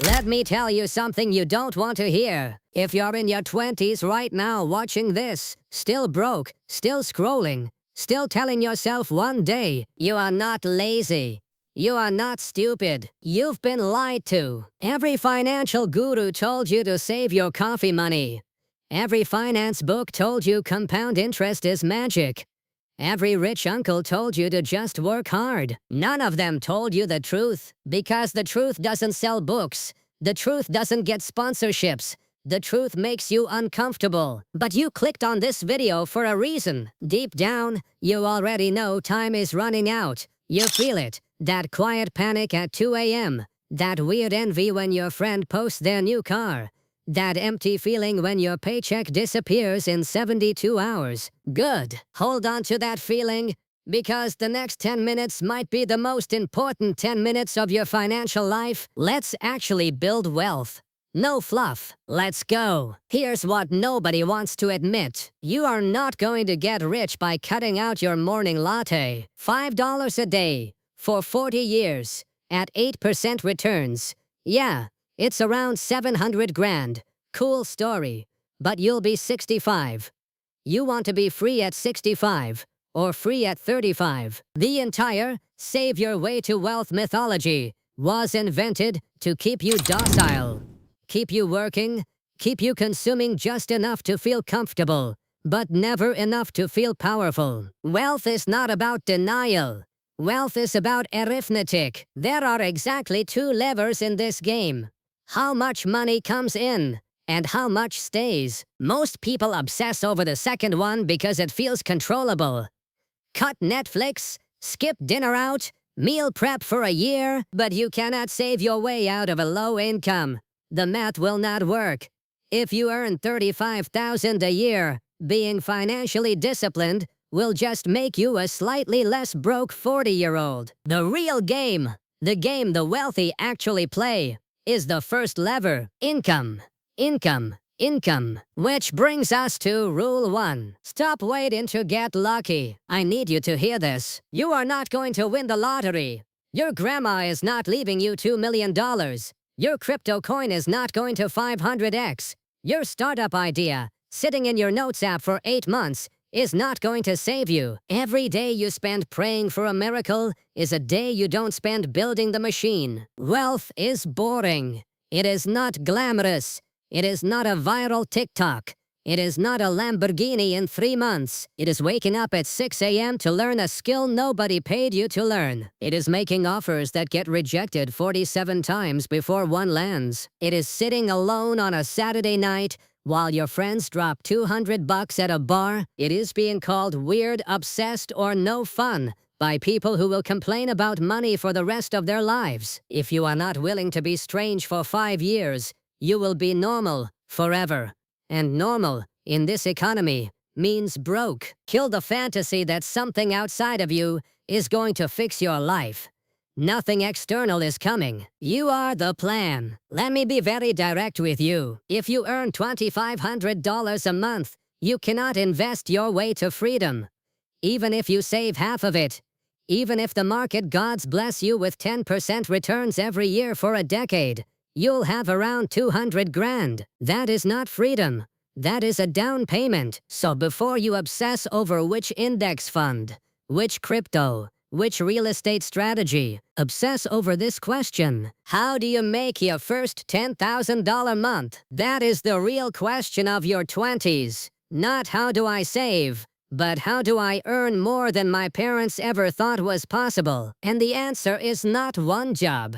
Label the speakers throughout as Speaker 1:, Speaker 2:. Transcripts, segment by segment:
Speaker 1: Let me tell you something you don't want to hear. If you're in your 20s right now watching this, still broke, still scrolling, still telling yourself one day, you are not lazy. You are not stupid. You've been lied to. Every financial guru told you to save your coffee money. Every finance book told you compound interest is magic. Every rich uncle told you to just work hard. None of them told you the truth, because the truth doesn't sell books. The truth doesn't get sponsorships. The truth makes you uncomfortable. But you clicked on this video for a reason. Deep down, you already know time is running out. You feel it. That quiet panic at 2 a.m. That weird envy when your friend posts their new car. That empty feeling when your paycheck disappears in 72 hours. Good. Hold on to that feeling, because the next 10 minutes might be the most important 10 minutes of your financial life. Let's actually build wealth. No fluff. Let's go. Here's what nobody wants to admit. You are not going to get rich by cutting out your morning latte. $5 a day for 40 years at 8% returns. Yeah. It's around 700 grand. Cool story. But you'll be 65. You want to be free at 65, or free at 35. The entire save your way to wealth mythology was invented to keep you docile, keep you working, keep you consuming just enough to feel comfortable, but never enough to feel powerful. Wealth is not about denial. Wealth is about arithmetic. There are exactly two levers in this game. How much money comes in, and how much stays. Most people obsess over the second one because it feels controllable. Cut Netflix, skip dinner out, meal prep for a year, but you cannot save your way out of a low income. The math will not work. If you earn $35,000 a year, being financially disciplined will just make you a slightly less broke 40-year-old. The real game, the game the wealthy actually play, is the first lever: income. Income. Income. Which brings us to rule 1. Stop waiting to get lucky. I need you to hear this. You are not going to win the lottery. Your grandma is not leaving you $2 million. Your crypto coin is not going to 500x. Your startup idea, sitting in your notes app for 8 months, is not going to save you. Every day you spend praying for a miracle is a day you don't spend building the machine. Wealth is boring. It is not glamorous. It is not a viral TikTok. It is not a Lamborghini in 3 months. It is waking up at 6 a.m. to learn a skill nobody paid you to learn. It is making offers that get rejected 47 times before one lands. It is sitting alone on a Saturday night while your friends drop $200 at a bar. It is being called weird, obsessed, or no fun by people who will complain about money for the rest of their lives. If you are not willing to be strange for 5 years, you will be normal forever. And normal, in this economy, means broke. Kill the fantasy that something outside of you is going to fix your life. Nothing external is coming. You are the plan. Let me be very direct with you. If you earn $2,500 a month, you cannot invest your way to freedom. Even if you save half of it, even if the market gods bless you with 10% returns every year for a decade, you'll have around 200 grand. That is not freedom. That is a down payment. So before you obsess over which index fund, which crypto, which real estate strategy, obsess over this question: how do you make your first $10,000 month? That is the real question of your 20s. Not how do I save, but how do I earn more than my parents ever thought was possible? And the answer is not one job.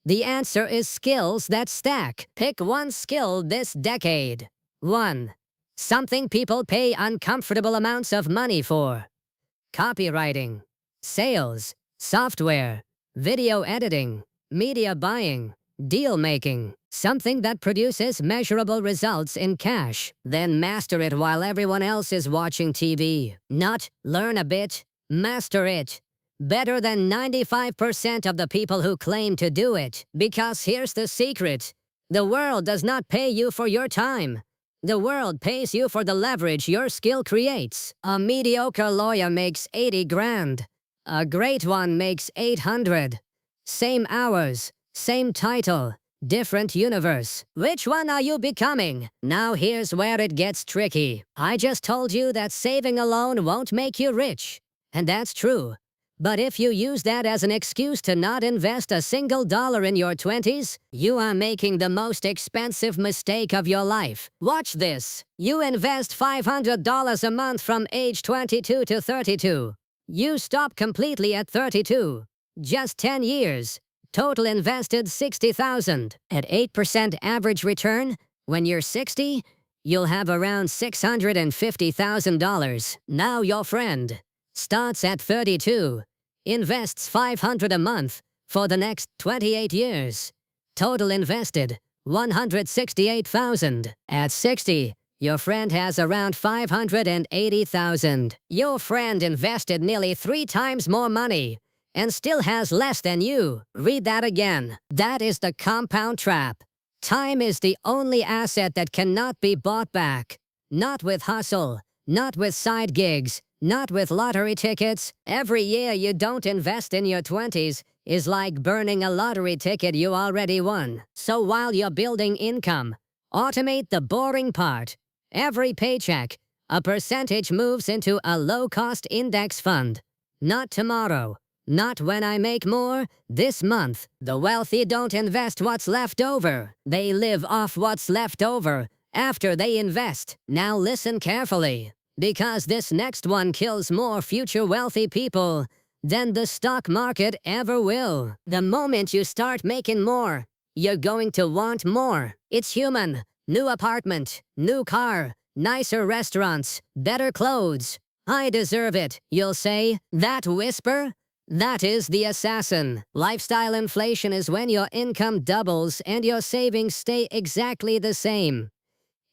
Speaker 1: The answer is skills that stack. Pick one skill this decade. 1. Something people pay uncomfortable amounts of money for. Copywriting, sales, software, video editing, media buying, deal making. Something that produces measurable results in cash. Then master it while everyone else is watching TV. Not learn a bit, master it. Better than 95% of the people who claim to do it. Because here's the secret. The world does not pay you for your time. The world pays you for the leverage your skill creates. A mediocre lawyer makes 80 grand. A great one makes 800. Same hours, same title, different universe. Which one are you becoming? Now here's where it gets tricky. I just told you that saving alone won't make you rich. And that's true. But if you use that as an excuse to not invest a single dollar in your 20s, you are making the most expensive mistake of your life. Watch this. You invest $500 a month from age 22 to 32. You stop completely at 32. Just 10 years. Total invested $60,000. At 8% average return, when you're 60, you'll have around $650,000. Now your friend starts at 32, invests $500 a month for the next 28 years. Total invested $168,000. At 60, your friend has around $580,000. Your friend invested nearly 3 times more money and still has less than you. Read that again. That is the compound trap. Time is the only asset that cannot be bought back. Not with hustle, not with side gigs, not with lottery tickets. Every year you don't invest in your 20s is like burning a lottery ticket you already won. So while you're building income, automate the boring part. Every paycheck, a percentage moves into a low-cost index fund. Not tomorrow. Not when I make more, this month. The wealthy don't invest what's left over. They live off what's left over after they invest. Now listen carefully, because this next one kills more future wealthy people than the stock market ever will. The moment you start making more, you're going to want more. It's human. New apartment, new car, nicer restaurants, better clothes. I deserve it, you'll say. That whisper? That is the assassin. Lifestyle inflation is when your income doubles and your savings stay exactly the same.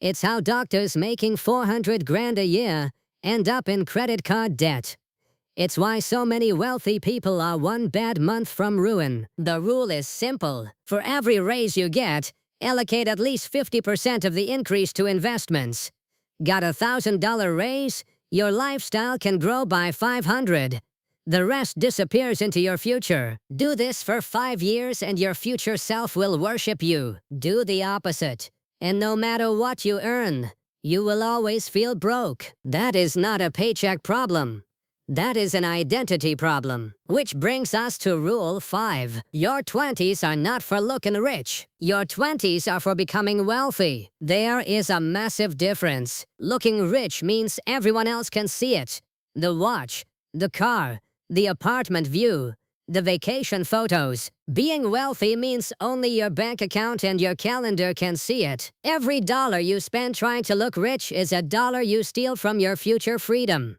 Speaker 1: It's how doctors making $400,000 a year end up in credit card debt. It's why so many wealthy people are one bad month from ruin. The rule is simple. For every raise you get, allocate at least 50% of the increase to investments. Got a $1,000 raise? Your lifestyle can grow by $500. The rest disappears into your future. Do this for 5 years and your future self will worship you. Do the opposite. And no matter what you earn, you will always feel broke. That is not a paycheck problem. That is an identity problem. Which brings us to Rule 5. Your 20s are not for looking rich. Your 20s are for becoming wealthy. There is a massive difference. Looking rich means everyone else can see it. The watch, the car, the apartment view, the vacation photos. Being wealthy means only your bank account and your calendar can see it. Every dollar you spend trying to look rich is a dollar you steal from your future freedom.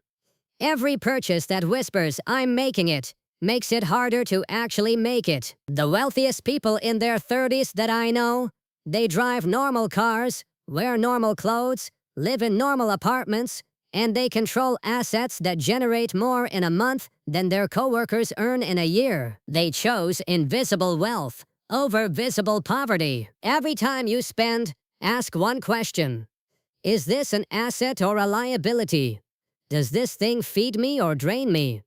Speaker 1: Every purchase that whispers, "I'm making it," makes it harder to actually make it. The wealthiest people in their 30s that I know, they drive normal cars, wear normal clothes, live in normal apartments, and they control assets that generate more in a month than their coworkers earn in a year. They chose invisible wealth over visible poverty. Every time you spend, ask one question. Is this an asset or a liability? Does this thing feed me or drain me?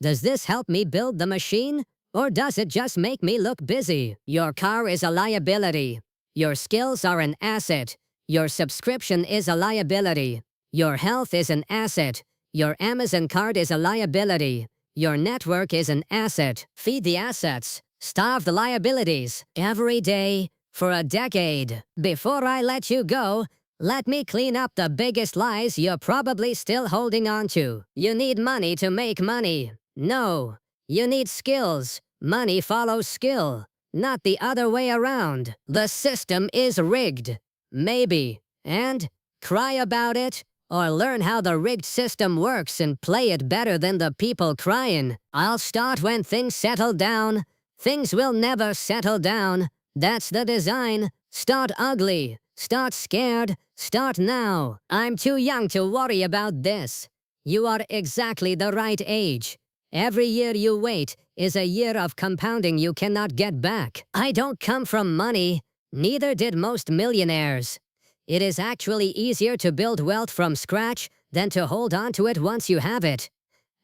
Speaker 1: Does this help me build the machine, or does it just make me look busy? Your car is a liability. Your skills are an asset. Your subscription is a liability. Your health is an asset. Your Amazon card is a liability. Your network is an asset. Feed the assets. Starve the liabilities. Every day, for a decade. Before I let you go, let me clean up the biggest lies you're probably still holding on to. You need money to make money. No. You need skills. Money follows skill, not the other way around. The system is rigged. Maybe. And cry about it, or learn how the rigged system works and play it better than the people crying. I'll start when things settle down. Things will never settle down. That's the design. Start ugly. Start scared. Start now. I'm too young to worry about this. You are exactly the right age. Every year you wait is a year of compounding you cannot get back. I don't come from money. Neither did most millionaires. It is actually easier to build wealth from scratch than to hold on to it once you have it.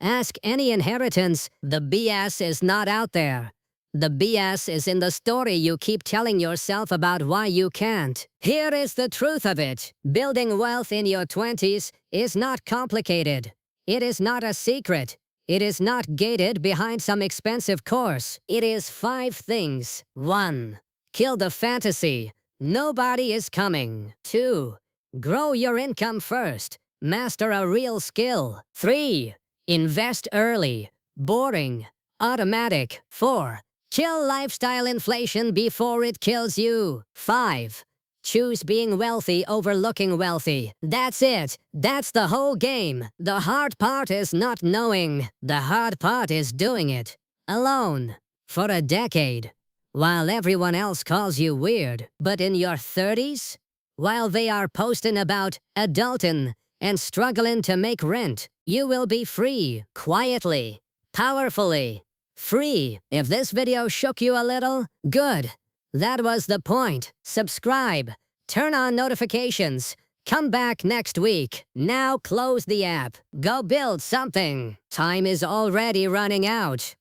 Speaker 1: Ask any inheritance, the BS is not out there. The BS is in the story you keep telling yourself about why you can't. Here is the truth of it. Building wealth in your 20s is not complicated. It is not a secret. It is not gated behind some expensive course. It is 5 things. 1. Kill the fantasy. Nobody is coming. 2. Grow your income first. Master a real skill. 3. Invest early. Boring. Automatic. 4. Kill lifestyle inflation before it kills you. 5. Choose being wealthy over looking wealthy. That's it. That's the whole game. The hard part is not knowing. The hard part is doing it. Alone. For a decade. While everyone else calls you weird. But in your 30s? While they are posting about adulting and struggling to make rent, you will be free. Quietly. Powerfully. Free. If this video shook you a little, good. That was the point. Subscribe. Turn on notifications. Come back next week. Now close the app. Go build something. Time is already running out.